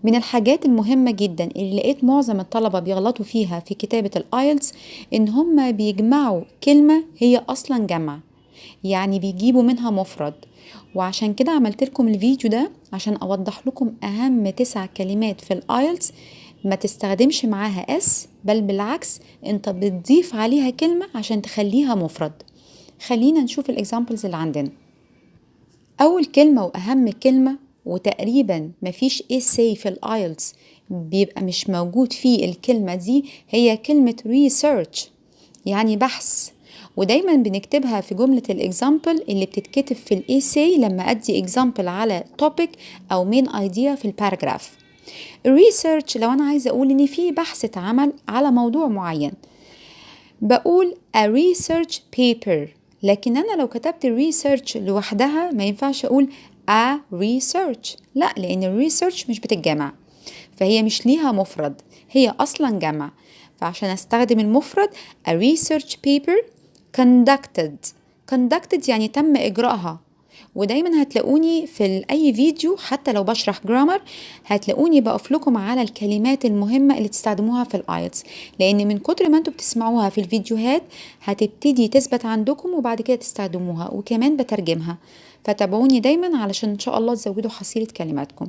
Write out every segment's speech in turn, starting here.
من الحاجات المهمة جدا اللي لقيت معظم الطلبة بيغلطوا فيها في كتابة الآيلتس إن هم بيجمعوا كلمة هي أصلا جمع، يعني بيجيبوا منها مفرد. وعشان كده عملت لكم الفيديو ده عشان أوضح لكم أهم 9 كلمات في الآيلتس ما تستخدمش معاها اس، بل بالعكس انت بتضيف عليها كلمة عشان تخليها مفرد. خلينا نشوف الإكزامبلز اللي عندنا. أول كلمة وأهم كلمة وتقريبا مفيش essay في الآيلتس بيبقى مش موجود فيه الكلمة دي هي كلمة research، يعني بحث. ودايما بنكتبها في جملة الإكزامبل اللي بتتكتب في الإيساي لما أدي إكزامبل على topic أو main idea في الباراجراف. الريسيرش لو أنا عايزة أقول إن في بحث اتعمل على موضوع معين بقول a research paper، لكن أنا لو كتبت الريسيرش لوحدها ما ينفعش أقول a research، لا، لأن الريسيرش مش بتتجمع، فهي مش ليها مفرد، هي أصلا جمع. فعشان أستخدم المفرد a research paper conducted يعني تم إجراءها. ودايما هتلاقوني في أي فيديو حتى لو بشرح جرامر هتلاقوني بقف لكم على الكلمات المهمة اللي تستخدموها في الآيلتس، لأن من كتر ما انتوا بتسمعوها في الفيديوهات هتبتدي تثبت عندكم وبعد كده تستخدموها، وكمان بترجمها. فتابعوني دايما علشان إن شاء الله تزودوا حصيلة كلماتكم.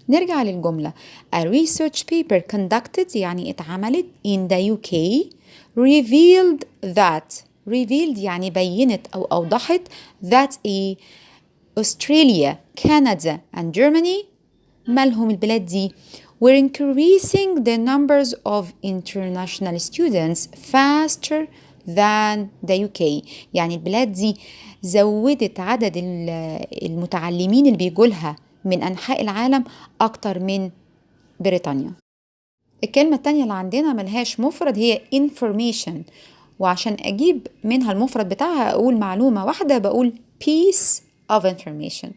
نرجع للجملة a research paper conducted يعني اتعملت in the UK revealed يعني بينت أو أوضحت that Australia, Canada and Germany مالهم البلاد دي were increasing the numbers of international students faster than the UK، يعني البلاد دي زودت عدد المتعلمين اللي بيجولها من أنحاء العالم أكتر من بريطانيا. الكلمة التانية اللي عندنا ملهاش مفرد هي information، وعشان أجيب منها المفرد بتاعها أقول معلومة واحدة بقول piece of information.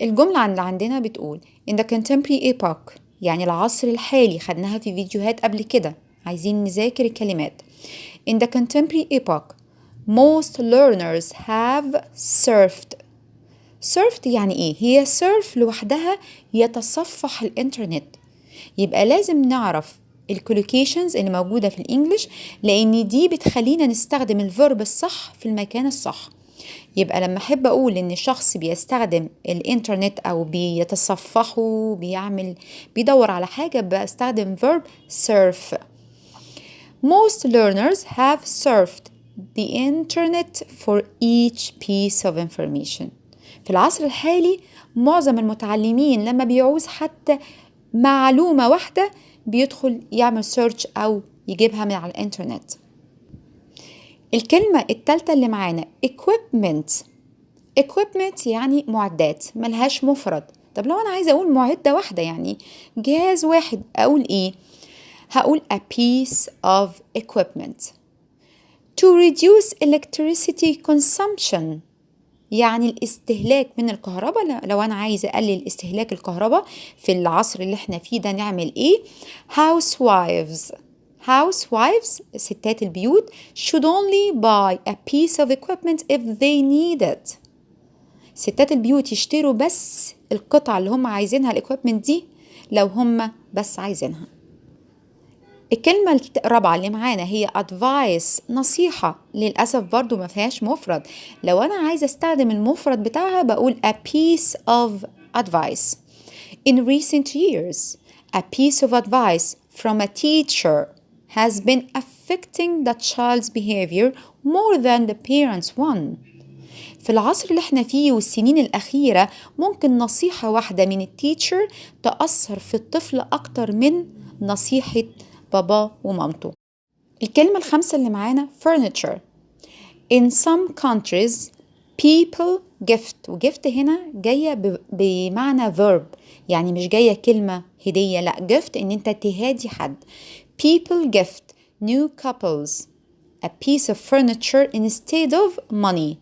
الجملة اللي عندنا بتقول in the contemporary epoch يعني العصر الحالي، خدناها في فيديوهات قبل كده، عايزين نذاكر الكلمات. in the contemporary epoch most learners have surfed يعني ايه؟ هي surf لوحدها يتصفح الانترنت، يبقى لازم نعرف الكولوكيشنز اللي موجودة في الانجليش لان دي بتخلينا نستخدم الفيرب الصح في المكان الصح. يبقى لما احب اقول ان شخص بيستخدم الانترنت او بيتصفحه بيدور على حاجة بستخدم verb surf. Most learners have surfed the internet for each piece of information. في العصر الحالي معظم المتعلمين لما بيعوز حتى معلومة واحدة بيدخل يعمل سيرش أو يجيبها من على الإنترنت. الكلمة التالتة اللي معانا equipment يعني معدات، ملهاش مفرد. طب لو أنا عايزة أقول معدة واحدة يعني جهاز واحد أقول إيه؟ هقول a piece of equipment. To reduce electricity consumption يعني الاستهلاك من الكهرباء، لو أنا عايزة أقلل استهلاك الكهرباء في العصر اللي احنا فيه ده نعمل إيه؟ Housewives ستات البيوت should only buy a piece of equipment if they need it. ستات البيوت يشتروا بس القطعة اللي هم عايزينها الاكويبمنت دي لو هم بس عايزينها. الكلمة الرابعة اللي معانا هي advice نصيحة، للأسف برضو ما فيهاش مفرد. لو أنا عايزة استخدم المفرد بتاعها بقول a piece of advice. In recent years a piece of advice from a teacher has been affecting the child's behavior more than the parents one. في العصر اللي احنا فيه والسنين الأخيرة ممكن نصيحة واحدة من التيتشر تأثر في الطفل أكتر من نصيحة بابا ومامته. الكلمة الخامسة اللي معانا furniture. In some countries people gift، وgift هنا جاية بمعنى verb، يعني مش جاية كلمة هدية، لا gift ان انت تهادي حد. People gift new couples a piece of furniture instead of money.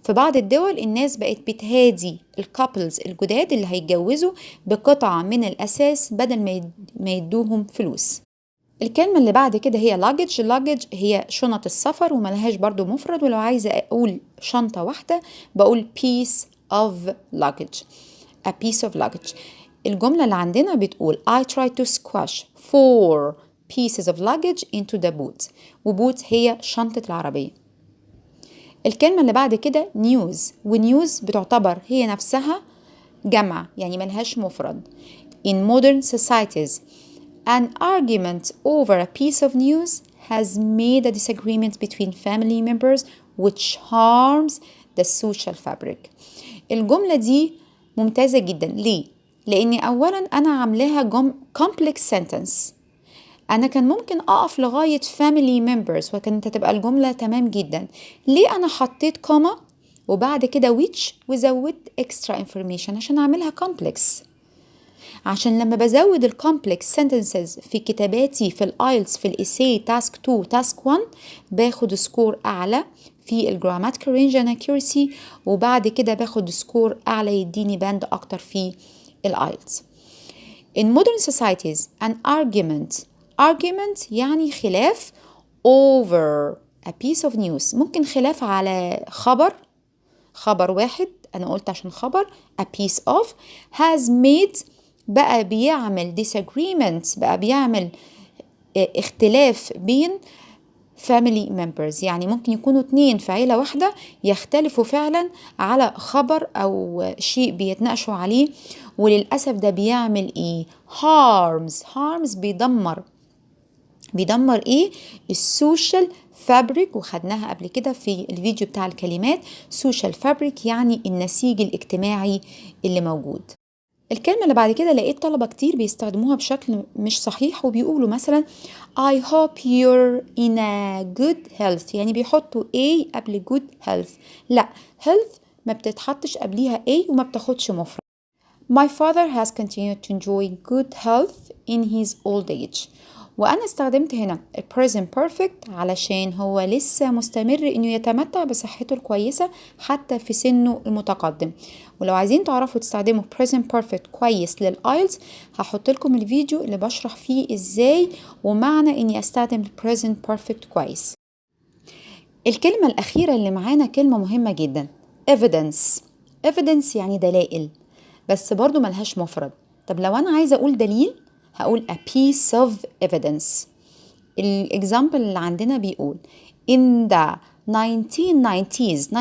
في بعض الدول الناس بقت بتهادي الكابلز الجداد اللي هيتجوزوا بقطعة من الأساس بدل ما يدوهم فلوس. الكلمة اللي بعد كده هي luggage هي شنط السفر وملهاش برضو مفرد، ولو عايزة أقول شنطة واحدة بقول piece of luggage. الجملة اللي عندنا بتقول I tried to squash 4 pieces of luggage into the boot. وبوت هي شنطة العربية. الكلمة اللي بعد كده news، ونيوز بتعتبر هي نفسها جمع يعني ملهاش مفرد. In modern societies, an argument over a piece of news has made a disagreement between family members which harms the social fabric. الجملة دي ممتازة جدا. ليه؟ لأني أولا أنا عاملاها complex sentence. أنا كان ممكن أقف لغاية family members وكانت هتبقى الجملة تمام جدا. ليه أنا حطيت كوما وبعد كده which وزودت extra information عشان أعملها complex؟ عشان لما بزود الكومبلكس sentences في كتاباتي في الايلتس في الاساي تاسك 2 تاسك 1 باخد سكور اعلى في الجراماتيكال رينج اند accuracy، وبعد كده باخد سكور اعلى يديني باند اكتر في الايلتس. In modern societies an argument يعني خلاف over a piece of news. ممكن خلاف على خبر واحد، أنا قلت عشان خبر a piece of has made بقى بيعمل disagreement، بقى بيعمل اختلاف بين family members. يعني ممكن يكونوا 2 في عيلة واحدة يختلفوا فعلا على خبر أو شيء بيتناقشوا عليه، وللأسف ده بيعمل إيه؟ harms بيدمر إيه؟ السوشيال فابريك، وخدناها قبل كده في الفيديو بتاع الكلمات. سوشيال فابريك يعني النسيج الاجتماعي اللي موجود. الكلمة اللي بعد كده لقيت طلبة كتير بيستخدموها بشكل مش صحيح، وبيقولوا مثلا I hope you're in a good health، يعني بيحطوا A قبل good health. لا، health ما بتتحطش قبليها A وما بتاخدش مفرد. My father has continued to enjoy good health in his old age. وأنا استخدمت هنا present perfect علشان هو لسه مستمر إنه يتمتع بصحته الكويسة حتى في سنه المتقدم. ولو عايزين تعرفوا تستخدموا present perfect كويس للآيلتس هحط لكم الفيديو اللي بشرح فيه إزاي ومعنى إني أستخدم present perfect كويس. الكلمة الأخيرة اللي معانا كلمة مهمة جدا evidence يعني دلائل، بس برضو ملهاش مفرد. طب لو أنا عايزة أقول دليل هقول a piece of evidence. الإكزامبل اللي عندنا بيقول in the 1990s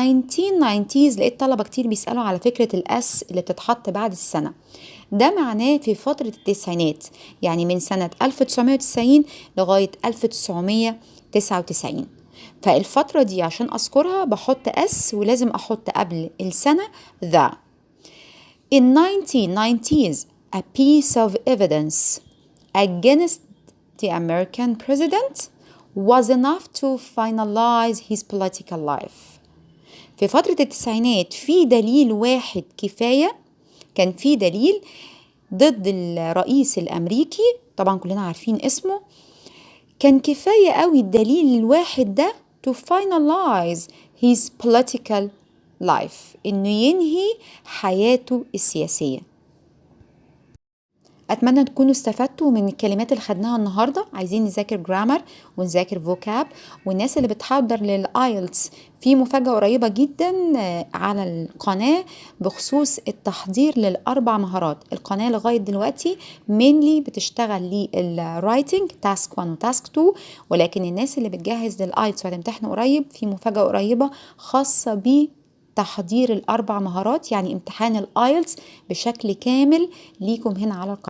لقيت طلبة كتير بيسألوا على فكرة الأس اللي بتتحط بعد السنة. ده معناه في فترة التسعينات، يعني من سنة 1990 لغاية 1999. فالفترة دي عشان أذكرها بحط أس ولازم أحط قبل السنة the. In 1990s, a piece of evidence against the American president was enough to finalize his political life. في فترة التسعينات في دليل واحد كفاية، كان في دليل ضد الرئيس الأمريكي، طبعا كلنا عارفين اسمه، كان كفاية قوي الدليل الواحد ده to finalize his political life، إنه ينهي حياته السياسية. أتمنى تكونوا استفدتوا من الكلمات اللي خدناها النهاردة. عايزين نذاكر جرامر ونذاكر فوكاب، والناس اللي بتحضر للآيلتس في مفاجأة قريبة جدا على القناة بخصوص التحضير لل4 مهارات. القناة لغاية دلوقتي mainly بتشتغل للرايتنج تاسك 1 وتاسك 2، ولكن الناس اللي بتجهز للآيلتس وهتمتحن قريب في مفاجأة قريبة خاصة بتحضير ال4 مهارات، يعني امتحان الآيلتس بشكل كامل ليكم هنا على القناة.